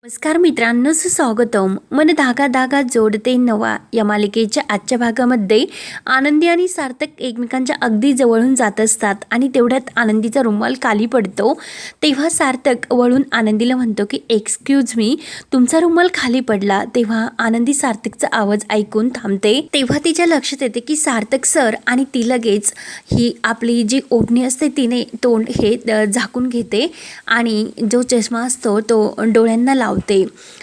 नमस्कार मित्रांनो, सुस्वागतम. मन धागा धागा जोडते नवा या मालिकेच्या आजच्या भागामध्ये आनंदी आणि सार्थक एकमेकांच्या अगदी जवळून जात असतात आणि तेवढ्यात आनंदीचा रुमाल खाली पडतो. तेव्हा सार्थक वळून आनंदीला म्हणतो की एक्सक्यूज मी, तुमचा रुमाल खाली पडला. तेव्हा आनंदी सार्थकचा आवाज ऐकून थांबते. तेव्हा तिच्या लक्षात येते की सार्थक सर, आणि ती लगेच ही आपली जी ओढणी असते तिने तोंड हे झाकून घेते आणि जो चष्मा असतो तो डोळ्यांना लावते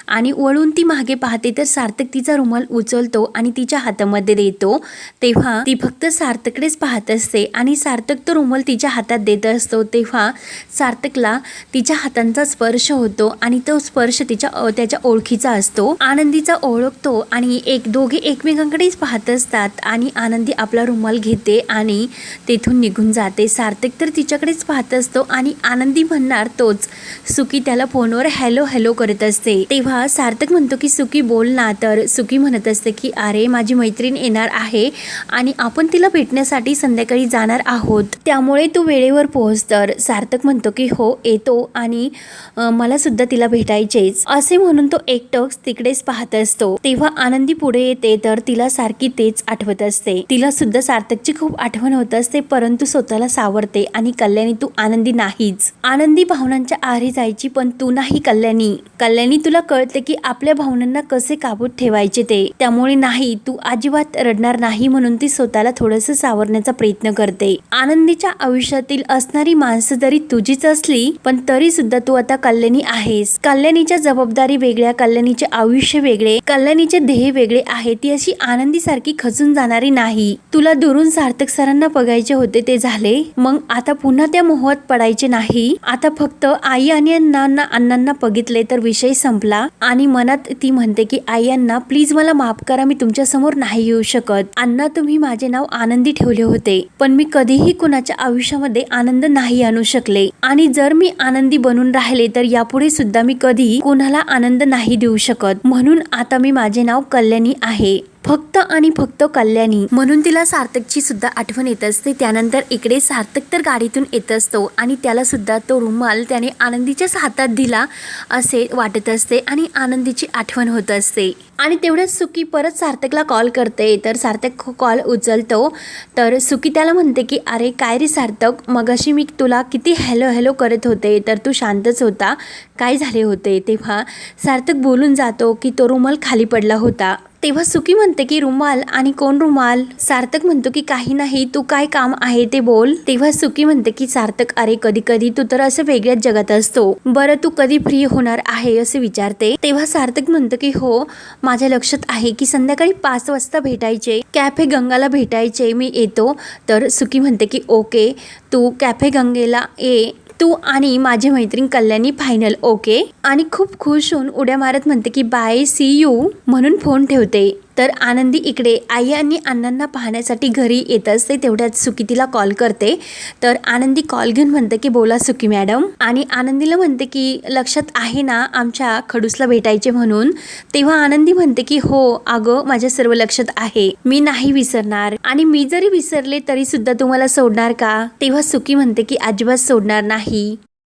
आणि वळून ती मागे पाहते तर सार्थक तिचा रुमाल उचलतो आणि तिच्या हातामध्ये देतो. तेव्हा ती फक्त सार्थकडेच पाहत असते आणि सार्थक तो रुमाल तिच्या हातात देत असतो. तेव्हा सार्थकला तिच्या हातांचा स्पर्श होतो आणि तो स्पर्श त्याच्या ओळखीचा असतो. आनंदीचा ओळखतो आणि दोघे एकमेकांकडेच पाहत असतात आणि आनंदी आपला रुमाल घेते आणि तेथून निघून जाते. सार्थक तर तिच्याकडेच पाहत असतो आणि आनंदी म्हणणार तोच. सुकी त्याला फोनवर हॅलो हॅलो करत असते. तेव्हा सार्थक म्हणतो की सुकी बोल ना. तर सुकी म्हणत असते की अरे माझी मैत्रीण येणार आहे आणि आपण तिला भेटण्यासाठी संध्याकाळी जाणार आहोत, त्यामुळे तू वेळेवर पोहोच. तर सार्थक म्हणतो की हो येतो आणि मला सुद्धा तिला भेटायचेच, असे म्हणून तो एकटक तिकडेच पाहत असतो. तेव्हा आनंदी पुढे येते तर तिला सारखी तेच आठवत असते. तिला सुद्धा सार्थकची खूप आठवण होत असते, परंतु स्वतःला सावरते आणि कल्याणी तू आनंदी नाहीच. आनंदी भावनांच्या आहारी जायची पण तू नाही कल्याणी. कल्याणी तुला कळते की आपल्या भावनांना कसे काबूत ठेवायचे ते, त्यामुळे नाही तू अजिबात रडणार नाही म्हणून ती स्वतःला थोडंसं सावरण्याचा प्रयत्न करते. आनंदीच्या आयुष्यातील असणारी माणसं जरी तुझीच असली पण तरी सुद्धा तू आता कल्याणी आहेस. कल्याणीच्या जबाबदारी वेगळ्या, कल्याणीचे आयुष्य वेगळे, कल्याणीचे ध्येय वेगळे आहे. ती अशी आनंदी सारखी खचून जाणारी नाही. तुला दुरून सार्थक सरांना बघायचे होते ते झाले, मग आता पुन्हा त्या मोहात पडायचे नाही. आता फक्त आई आणि अण्णांना बघितले तर विषय संपला. आणि मनात ती म्हणते की आई अण्णा प्लीज मला माफ करा, मी तुमच्या समोर नाही येऊ शकत. अण्णा तुम्ही माझे नाव आनंदी ठेवले होते पण मी कधीही कुणाच्या आयुष्यामध्ये आनंद नाही आणू शकले आणि जर मी आनंदी बनून राहिले तर यापुढे सुद्धा मी कधीही कुणाला आनंद नाही देऊ शकत. म्हणून आता मी माझे नाव कल्याणी आहे, फक्त आणि फक्त कल्याणी. म्हणून तिला सार्थकची सुद्धा आठवण येत असते. त्यानंतर इकडे सार्थक तर गाडीतून येत असतो आणि त्याला सुद्धा तो रुमाल त्याने आनंदीच्याच हातात दिला असे वाटत असते आणि आनंदीची आठवण होत असते. आणि तेवढ्याच सुकी परत सार्थकला कॉल करते तर सार्थक कॉल उचलतो. तर सुकी त्याला म्हणते की अरे काय रे सार्थक, मगाशी मी तुला किती हॅलो हॅलो करत होते तर तू शांतच होता, काय झाले होते. तेव्हा सार्थक बोलून जातो की तो रुमाल खाली पडला होता. तेव्हा सुकी म्हणते की रुमाल, आणि कोण रुमाल. सार्थक म्हणतो की काही नाही, तू काय काम आहे ते बोल. तेव्हा सुकी म्हणते की सार्थक अरे कधी कधी तू तर असं वेगळ्याच जगात असतो, बरं तू कधी फ्री होणार आहे असे विचारते. तेव्हा सार्थक म्हणतो की हो माझ्या लक्षात आहे की संध्याकाळी 5 वाजता भेटायचे, कॅफे गंगाला भेटायचे, मी येतो. तर सुकी म्हणते की ओके तू कॅफे गंगेला ये, तू आणि माझी मैत्रीण कल्याणी फायनल ओके. आणि खूप खुश होऊन उड्या मारत म्हणते की बाय सी यू म्हणून फोन ठेवते. तर आनंदी इकडे आई आणि अण्णांना पाहण्यासाठी घरी येत असते. तेवढ्यात सुकी तिला कॉल करते. तर आनंदी कॉल घेऊन म्हणते की बोला सुकी मॅडम. आणि आनंदीला म्हणते की लक्षात आहे ना आमच्या खडूसला भेटायचे म्हणून. तेव्हा आनंदी म्हणते की हो अगं माझ्या सर्व लक्षात आहे, मी नाही विसरणार, आणि मी जरी विसरले तरी सुद्धा तुम्हाला सोडणार का. तेव्हा सुकी म्हणते की अजिबात सोडणार नाही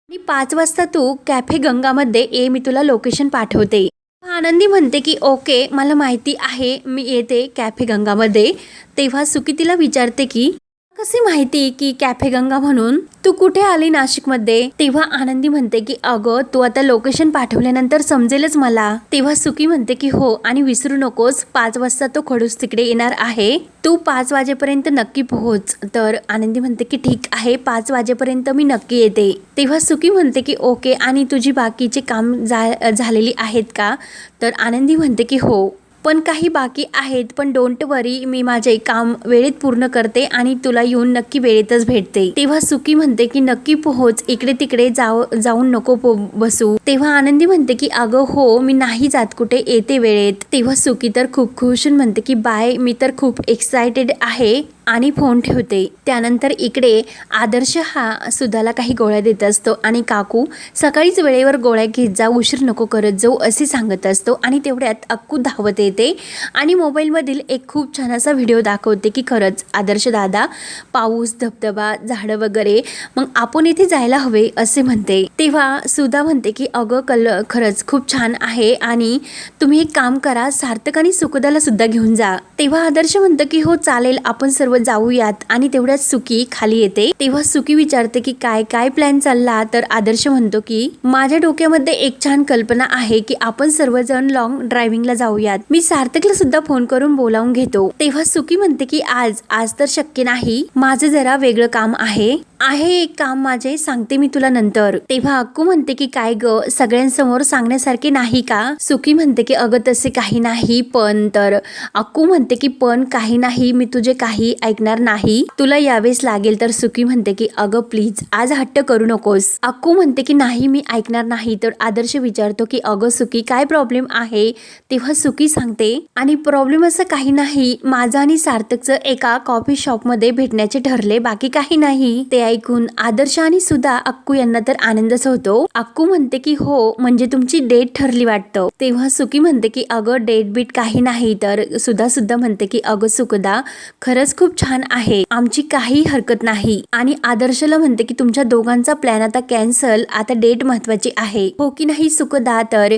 आणि 5 वाजता तू कॅफे गंगामध्ये ये, मी तुला लोकेशन पाठवते. आनंदी म्हणते की ओके मला माहिती आहे, मी येते कॅफे गंगामध्ये. तेव्हा सुकी तिला विचारते की कशी माहिती की कॅफे गंगा म्हणून, तू कुठे आली नाशिकमध्ये. तेव्हा आनंदी म्हणते की अगं तू आता लोकेशन पाठवल्यानंतर समजेलच मला. तेव्हा सुकी म्हणते की हो आणि विसरू नकोस 5 वाजता तो खडूस तिकडे येणार आहे, तू 5 वाजेपर्यंत नक्की पोहोच. तर आनंदी म्हणते की ठीक आहे 5 वाजेपर्यंत मी नक्की येते. तेव्हा सुकी म्हणते की ओके आणि तुझी बाकीचे काम झालेली आहेत का. तर आनंदी म्हणते की हो पण काही बाकी आहेत, पण डोंट वरी मी माझे काम वेळेत पूर्ण करते आणि तुला येऊन नक्की वेळेतच भेटते. तेव्हा सुकी म्हणते की नक्की पोहोच, इकडे तिकडे जाऊन नको बसू. तेव्हा आनंदी म्हणते की अगं हो मी नाही जात कुठे, येते वेळेत. तेव्हा सुकी तर खूप खुश म्हणते की बाय, मी तर खूप एक्सायटेड आहे आणि फोन ठेवते. त्यानंतर इकडे आदर्श हा सुधाला काही गोळ्या देत असतो आणि काकू सकाळीच वेळेवर गोळ्या घेत जा, उशीर नको करत जाऊ असे सांगत असतो. आणि तेवढ्यात अक्कू धावत येते आणि मोबाईलमधील एक खूप छान असा व्हिडिओ दाखवते की खरंच आदर्श दादा, पाऊस, धबधबा, झाडं वगैरे, मग आपण इथे जायला हवे असे म्हणते. तेव्हा सुधा म्हणते की अगं खरंच खूप छान आहे आणि तुम्ही एक काम करा, सार्थक आणि सुखदाला सुद्धा घेऊन जा. तेव्हा आदर्श म्हणतं की हो चालेल, आपण सर्व जाऊयात. आणि तेवढ्यात सुकी खाली येते. तेव्हा सुकी विचारते की काय काय प्लॅन चालला. तर आदर्श म्हणतो की माझ्या डोक्यामध्ये एक छान कल्पना आहे की आपण सर्वजण लॉंग ड्रायव्हिंगला जाऊयात. मी सार्थकला सुद्धा फोन करून बोलावून घेतो. तेव्हा सुकी म्हणते की आज तर शक्य नाही, माझं जरा वेगळं काम आहे एक काम माझे, सांगते मी तुला नंतर. तेव्हा अक्कू म्हणते की काय ग, सगळ्यांसमोर सांगण्यासारखे नाही का. सुकी म्हणते की अगं तसे काही नाही पण. तर अक्कू म्हणते की पण काही नाही, मी तुझे काही ऐकणार नाही, तुला यावेच लागेल. तर सुकी म्हणते की अगं प्लीज आज हट्ट करू नकोस. अक्कू म्हणते की नाही मी ऐकणार नाही. तर आदर्श विचारतो की अगं सुकी काय प्रॉब्लेम आहे. तेव्हा सुकी सांगते आणि प्रॉब्लेम असं काही नाही, माझं आणि सार्थकचं एका कॉफी शॉप मध्ये भेटण्याचे ठरले, बाकी काही नाही. ते ऐकून आदर्श आणि सुधा अक्कू यांना तर आनंदच होतो. अक्कू म्हणते की हो म्हणजे तुमची डेट ठरली वाटतं. तेव्हा सुकी म्हणते की अगं डेट बीट काही नाही. तर सुद्धा म्हणते की अगं सुखदा, खरंच खूप छान आहे, आमची काही हरकत नाही. आणि आदर्शला म्हणते की तुमच्या दोघांचा प्लॅन आता कॅन्सल, आता डेट महत्वाची आहे, हो की नाही सुखदा. तर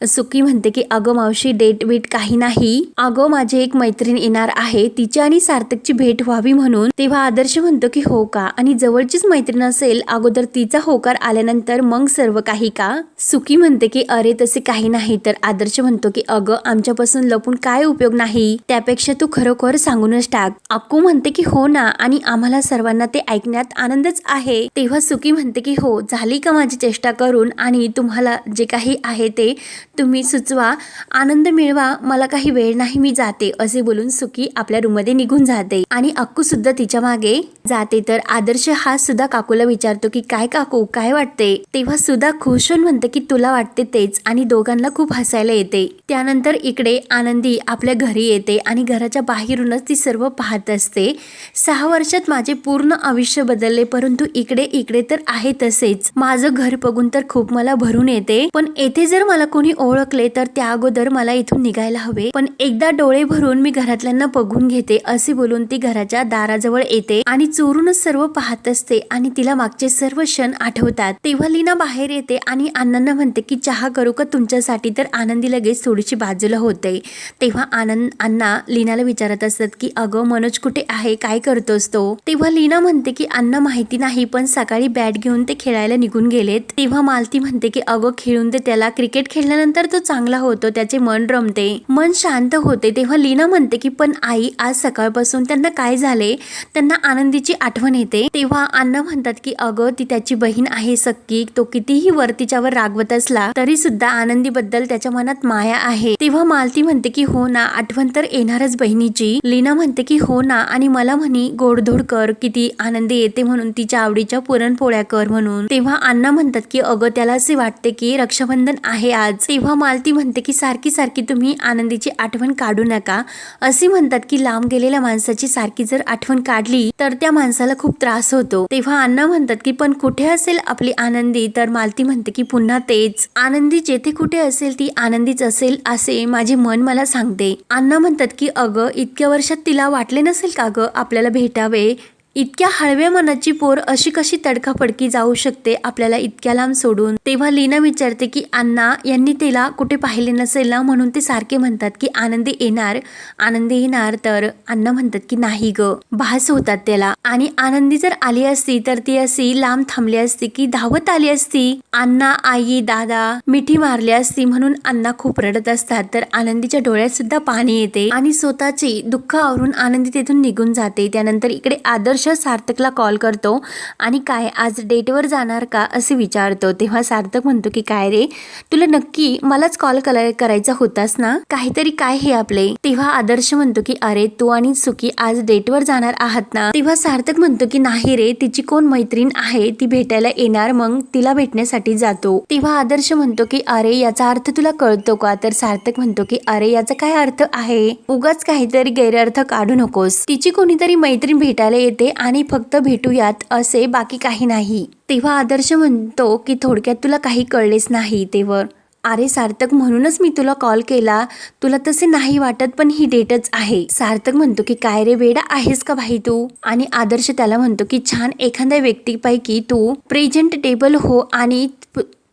सुकी म्हणते की अगं मावशी डेट बीट काही नाही, अगं माझी एक मैत्रीण येणार आहे, तिची आणि सार्थकची भेट व्हावी म्हणून. तेव्हा आदर्श म्हणतो की हो का, आणि जवळचीच मैत्रीण असेल, अगोदर तिचा होकार आल्यानंतर मग सर्व काही का. सुकी म्हणते की अरे तसे काही नाही. तर आदर्श म्हणतो की अगं आमच्यापासून लपून काय उपयोग नाही, त्यापेक्षा तू खरोखर सांगूनच टाक. अक्कू म्हणते की हो ना, आणि आम्हाला सर्वांना ते ऐकण्यात आनंदच आहे. तेव्हा सुकी म्हणते की हो झाली का माझी चेष्टा करून, आणि तुम्हाला जे काही आहे ते तुम्ही सुचवा, आनंद मिळवा, मला काही वेळ नाही, मी जाते असे बोलून सुकी आपल्या रूम मध्ये निघून जाते आणि अक्कू सुद्धा तिच्या मागे जाते. तर आदर्श हा सुद्धा काकूला विचारतो की काय काकू काय वाटते. तेव्हा सुद्धा खुश होऊन म्हणते की तुला वाटते तेच, आणि दोघांना खूप हसायला येते. त्यानंतर इकडे आनंदी आपल्या घरी येते आणि घराच्या बाहेरूनच ती सर्व पाहत असते. 6 वर्षात माझे पूर्ण आयुष्य बदलले, परंतु इकडे तर आहे तसेच. माझं घर बघून तर खूप मला भरून येते, पण येथे जर मला कोणी ओळखले तर त्या अगोदर मला इथून निघायला हवे, पण एकदा डोळे भरून मी घरातल्यांना बघून घेते असे बोलून ती घराच्या दाराजवळ येते आणि चोरूनच सर्व पाहत असते आणि तिला मागचे सर्व क्षण आठवतात. तेव्हा लीना बाहेर येते आणि अण्णांना म्हणते की चहा करू का तुमच्यासाठी. तर आनंदी लगेच थोडीशी बाजूला होते. तेव्हा अण्णा लीनाला विचारत असतात की अगं मनोज कुठे आहे, काय करतोस तो. तेव्हा लीना म्हणते की अण्णा माहिती नाही, पण सकाळी बॅट घेऊन ते खेळायला निघून गेलेत. तेव्हा मालती म्हणते की अगं खेळून दे त्याला, क्रिकेट खेळल्यानंतर तो चांगला होतो, त्याचे मन रमते, मन शांत होते. तेव्हा लीना म्हणते की पण आई आज सकाळपासून त्यांना काय झाले, त्यांना आनंदीची आठवण येते. तेव्हा अण्णा म्हणतात की अगं ती त्याची बहीण आहे सक्की, तो कितीही वर तिच्यावर रागवत असला तरी सुद्धा आनंदी बद्दल त्याच्या मनात माया आहे. तेव्हा मालती म्हणते की हो ना, आठवण तर येणारच बहिणीची. लीना म्हणते की हो ना, आणि मला म्हणी गोडधोड कर, किती आनंदी येते म्हणून तिच्या आवडीच्या पुरणपोळ्या कर म्हणून. तेव्हा अण्णा म्हणतात की अगं त्याला असे वाटते की रक्षाबंधन आहे आज. तेव्हा मालती म्हणते की सारखी सारखी तुम्ही आनंदीची आठवण काढू नका. असे म्हणतात की लांब गेलेल्या माणसाची सारखी जर आठवण काढली तर त्या माणसाला खूप त्रास होतो. तेव्हा अण्णा म्हणतात की पण कुठे असेल आपली आनंदी. तर मालती म्हणते की पुन्हा तेच, आनंदी जेथे कुठे असेल ती आनंदीच असेल असे माझे मन मला सांगते. अण्णा म्हणतात की अगं इतक्या वर्षात तिला वाटले नसेल का ग आपल्याला भेटावे, इतक्या हळव्या मनाची पोर अशी कशी तडकाफडकी जाऊ शकते आपल्याला इतक्या लांब सोडून. तेव्हा लीना विचारते की अण्णा यांनी तिला कुठे पाहिले नसेल ना, म्हणून ते सारखे म्हणतात की आनंदी येणार आनंदी येणार. तर अण्णा म्हणतात की नाही ग, भास होतात त्याला, आणि आनंदी जर आली असती तर ती अशी लांब थांबली असती की धावत आली असती, अण्णा आई दादा मिठी मारली असती, म्हणून अण्णा खूप रडत असतात. तर आनंदीच्या डोळ्यात सुद्धा पाणी येते आणि स्वतःची दुःख आवरून आनंदी तिथून निघून जाते. त्यानंतर इकडे आदर्श आदर्श सार्थकला कॉल करतो आणि काय आज डेटवर जाणार का असे विचारतो. तेव्हा सार्थक म्हणतो की काय रे, तुला नक्की मलाच कॉल करायचा होतास ना, काहीतरी काय हे आपले. तेव्हा आदर्श म्हणतो की अरे तू आणि सुकी आज डेटवर जाणार आहात ना. तेव्हा सार्थक म्हणतो की नाही रे, तिची कोण मैत्रीण आहे ती भेटायला येणार, मग तिला भेटण्यासाठी जातो. तेव्हा आदर्श म्हणतो की अरे याचा अर्थ तुला कळतो का. तर सार्थक म्हणतो की अरे याचा काय अर्थ आहे, उगाच काहीतरी गैरअर्थ काढू नकोस. तिची कोणीतरी मैत्रीण भेटायला येते आणि फक्त भेटूयात असे, बाकी काही नाही. तेव्हा आदर्श म्हणतो की थोडक्यात तुला काही कळलेच नाही. तेव्हा अरे सार्थक, म्हणूनच मी तुला कॉल केला, तुला तसे नाही वाटत पण ही डेटच आहे. सार्थक म्हणतो की काय रे वेडा आहेस का भाई तू. आणि आदर्श त्याला म्हणतो की छान एखाद्या व्यक्तीपैकी तू प्रेझेंटेबल हो आणि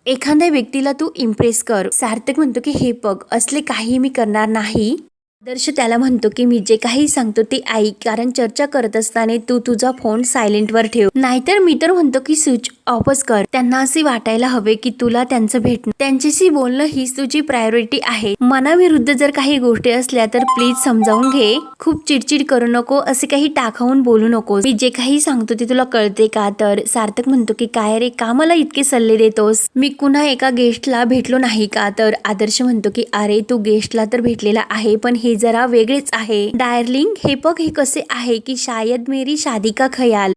एखाद्या व्यक्तीला तू इम्प्रेस कर. सार्थक म्हणतो की हे बघ, असले काही मी करणार नाही. आदर्श त्याला म्हणतो की मी जे काही सांगतो ते ऐक, कारण चर्चा करत असताना तू तुझा फोन सायलेंटवर ठेव, नाहीतर मी तर म्हणतो की स्विच ऑफच कर. त्यांना असे वाटायला हवे की तुला त्यांचं भेटणं, त्यांच्याशी बोलणं हीच तुझी प्रायोरिटी आहे. मनाविरुद्ध जर काही गोष्टी असल्या तर प्लीज समजावून घे, खूप चिडचिड करू नको, असे काही टाकावून बोलू नको. मी जे काही सांगतो ते तुला कळते का. तर सार्थक म्हणतो की काय रे, का मला इतके सल्ले देतोस, मी कुणा एका गेस्टला भेटलो नाही का. तर आदर्श म्हणतो की अरे तू गेस्टला तर भेटलेला आहे, पण हे जरा वेगळेच आहे डार्लिंग. हे बघ, हे कसे आहे की शायद मेरी शादी का ख्याल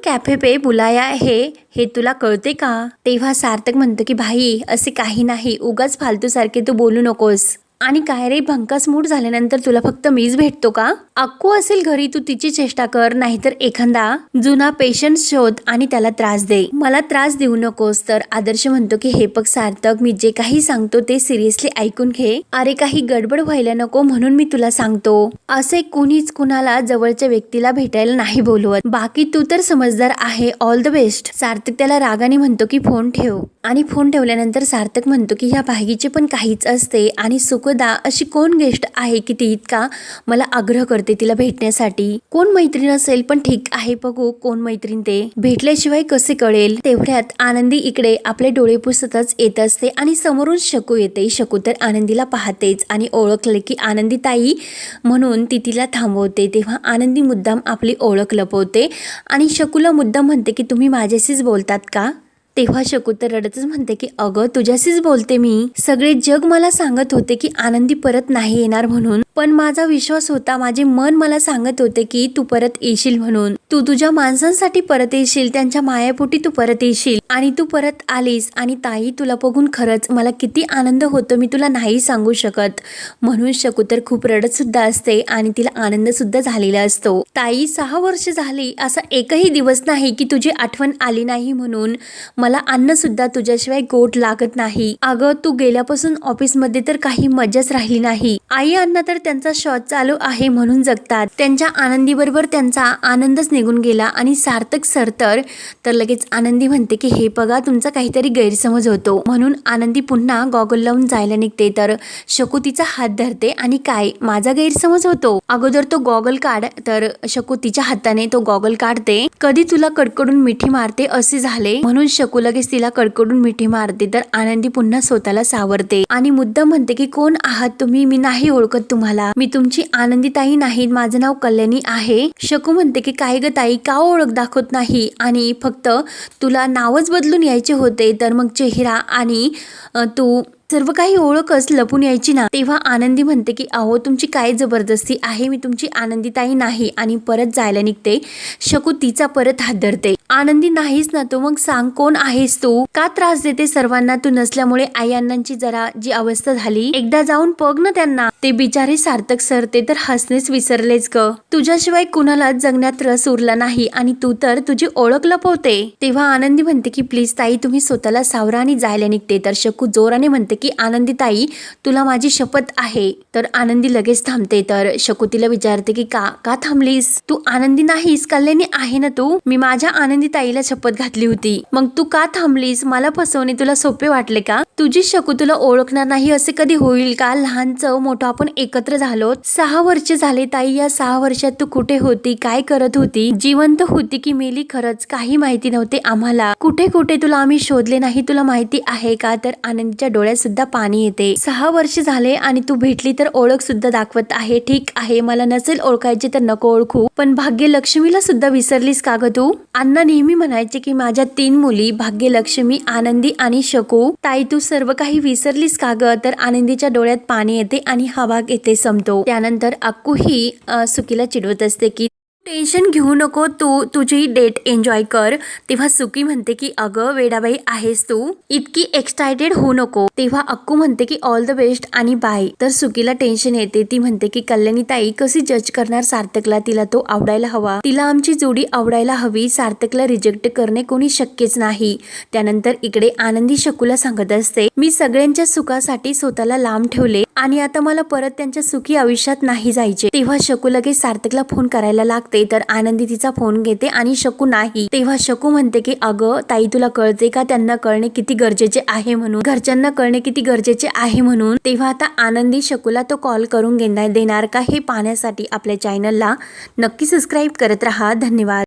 कॅफे पे बुलाया हे तुला कळते का. तेव्हा सार्थक म्हणतो की भाई असे काही नाही, उगाच फालतू सारखे तू बोलू नकोस. आणि काय रे, भंकास मूड झाल्यानंतर तुला फक्त मीच भेटतो का. अक्कू असेल घरी, तू तिची चेष्टा कर, नाहीतर एखादा जुना पेशंट शोध आणि त्याला त्रास दे, मला त्रास देऊ नकोस. तर आदर्श म्हणतो की हे बघ सार्थक, मी जे काही सांगतो ते सिरियसली ऐकून घे. अरे काही गडबड व्हायला नको म्हणून मी तुला सांगतो. असे कुणीच कुणाला जवळच्या व्यक्तीला भेटायला नाही बोलवत, बाकी तू तर समजदार आहे, ऑल द बेस्ट. सार्थक त्याला रागाने म्हणतो की फोन ठेव. आणि फोन ठेवल्यानंतर सार्थक म्हणतो की ह्या भागीचे पण काहीच असते, आणि सुखदा अशी कोण गेस्ट आहे की ती इतका मला आग्रह करते तिला भेटण्यासाठी. कोण मैत्रीण असेल, पण ठीक आहे बघू कोण मैत्रीण ते, भेटल्याशिवाय कसे कळेल. तेवढ्यात आनंदी इकडे आपले डोळे पुसतच येत असते आणि समोरून शकू येते. शकू तर आनंदीला पाहतेच आणि ओळखले की आनंदी ताई म्हणून ती तिला थांबवते. तेव्हा आनंदी मुद्दाम आपली ओळख लपवते आणि शकूला मुद्दाम म्हणते की तुम्ही माझ्याशीच बोलतात का. तेव्हा शकू तर रडतच म्हणते की अगं तुझ्याशीच बोलते मी, सगळे जग मला सांगत होते की आनंदी परत नाही येणार म्हणून, पण माझा विश्वास होता, माझे मन मला सांगत होते की तू परत येशील म्हणून, तू तुझ्या माणसांसाठी परत येशील, त्यांच्या मायापोटी तू परत येशील, आणि तू परत आलीस. आणि ताई तुला बघून खरंच मला किती आनंद होतो, मी तुला नाही सांगू शकत. म्हणून शकू तर खूप रडत सुद्धा असते आणि तिला आनंद सुद्धा झालेला असतो. ताई 6 वर्ष झाली, असा एकही दिवस नाही की तुझी आठवण आली नाही म्हणून मला अन्न सुद्धा तुझ्याशिवाय गोड लागत नाही. अगं तू गेल्यापासून ऑफिसमध्ये तर काही मजाच राहिली नाही. आई अण्णा तर त्यांचा शॉट चालू आहे म्हणून जगतात, त्यांच्या आनंदी बरोबर त्यांचा आनंदच निघून गेला. आणि सार्थक सर तर लगेच आनंदी म्हणते की हे बघा तुमचा काहीतरी गैरसमज होतो. म्हणून आनंदी पुन्हा गॉगल लावून जायला निघते. तर शकू तिचा हात धरते आणि काय माझा गैरसमज होतो, अगोदर तो गॉगल काढ. तर शकू तिच्या हाताने तो गॉगल काढते. कधी तुला कडकडून मिठी मारते असे झाले, म्हणून शकू लगेच तिला कडकडून मिठी मारते. तर आनंदी पुन्हा स्वतःला सावरते आणि मुद्दाम म्हणते की कोण आहात तुम्ही, मी नाही ओळखत तुम्हाला, मी तुमची आनंदी ताई नाही, माझं नाव कल्याणी आहे. शकू म्हणते की काय ग ताई, का ओळख दाखवत नाही, आणि फक्त तुला नावच बदलून यायचे होते, तर मग चेहरा आणि तू सर्व काही ओळखच लपून यायची ना. तेव्हा आनंदी म्हणते की अहो तुमची काय जबरदस्ती आहे, मी तुमची आनंदी ताई नाही, आणि परत जायला निघते. शकू तिचा परत हात धरते. आनंदी नाहीच ना तू, मग सांग कोण आहेस तू, का त्रास देते सर्वांना, तू नसल्यामुळे आई अण्णांची जरा जी अवस्था झाली, एकदा जाऊन बघ ना त्यांना. ते बिचारे सार्थक सर ते तर हसणेच विसरलेच ग, तुझ्याशिवाय कुणाला जगण्यात रस उरला नाही आणि तू तर तुझी ओळख लपवते. तेव्हा आनंदी म्हणते की प्लीज ताई तुम्ही स्वतःला सावरा आणि जायला निघते. तर शकू जोराने म्हणते की आनंदी ताई तुला माझी शपथ आहे. तर आनंदी लगेच थांबते. तर शकू तिला विचारते की का थांबलीस, तू आनंदी नाहीस, कल्याणी आहे ना तू, मी माझ्या आनंदी ताईला शपथ घातली होती. मग तू का थांबलीस? मला फसवणे तुला सोपे वाटले का? तुझी शकू तुला ओळखणार नाही असे कधी होईल का? लहानचं मोठं आपण एकत्र झालो. 6 वर्ष झाले ताई. या 6 वर्षात तू कुठे होती? काय करत होती? जिवंत होती की मेली? खरंच काही माहिती नव्हते आम्हाला. कुठे कुठे तुला आम्ही शोधले नाही, तुला माहिती आहे का? तर आनंदीच्या डोळ्यात सुद्धा पाणी येते. 6 वर्ष झाले आणि तू भेटली तर ओळख सुद्धा दाखवत आहे. ठीक आहे, मला नसेल ओळखायचे तर नको ओळखू, पण भाग्यलक्ष्मीला सुद्धा विसरलीस का ग तू? अण्णा नेहमी म्हणायचे की माझ्या 3 मुली भाग्यलक्ष्मी, आनंदी आणि शकू. ताई तू सर्व काही विसरलीस का ग? तर आनंदीच्या डोळ्यात पाणी येते आणि हा भाग येथे संपतो. त्यानंतर अक्कू ही सुकीला चिडवत असते की टेन्शन घेऊ नको, तू तुझी डेट एन्जॉय कर. तेव्हा सुकी म्हणते की अगं वेडाबाई आहेस तू, इतकी एक्साइटेड होऊ नको. तेव्हा अक्कू म्हणते की ऑल द बेस्ट आणि बाय. तर सुकीला टेन्शन येते. ती म्हणते की कल्याणी ताई कशी जज करणार सार्थकला? तिला तो आवडायला हवा, तिला आमची जोडी आवडायला हवी. सार्थकला रिजेक्ट करणे कोणी शक्यच नाही. त्यानंतर इकडे आनंदी शकूला सांगत असते मी सगळ्यांच्या सुखासाठी स्वतःला लांब ठेवले आणि आता मला परत त्यांच्या सुखी आयुष्यात नाही जायचे. तेव्हा शकू लगेच सार्थकला फोन करायला लागते. तर आनंदी तिचा फोन घेते आणि शकू नाही. तेव्हा शकू म्हणते की अगं ताई तुला कळते का त्यांना कळणे किती गरजेचे आहे म्हणून, घरच्यांना कळणे किती गरजेचे आहे म्हणून. तेव्हा आता आनंदी शकूला तो कॉल करून देणार का हे पाहण्यासाठी आपल्या चॅनलला नक्की सबस्क्राईब करत राहा. धन्यवाद.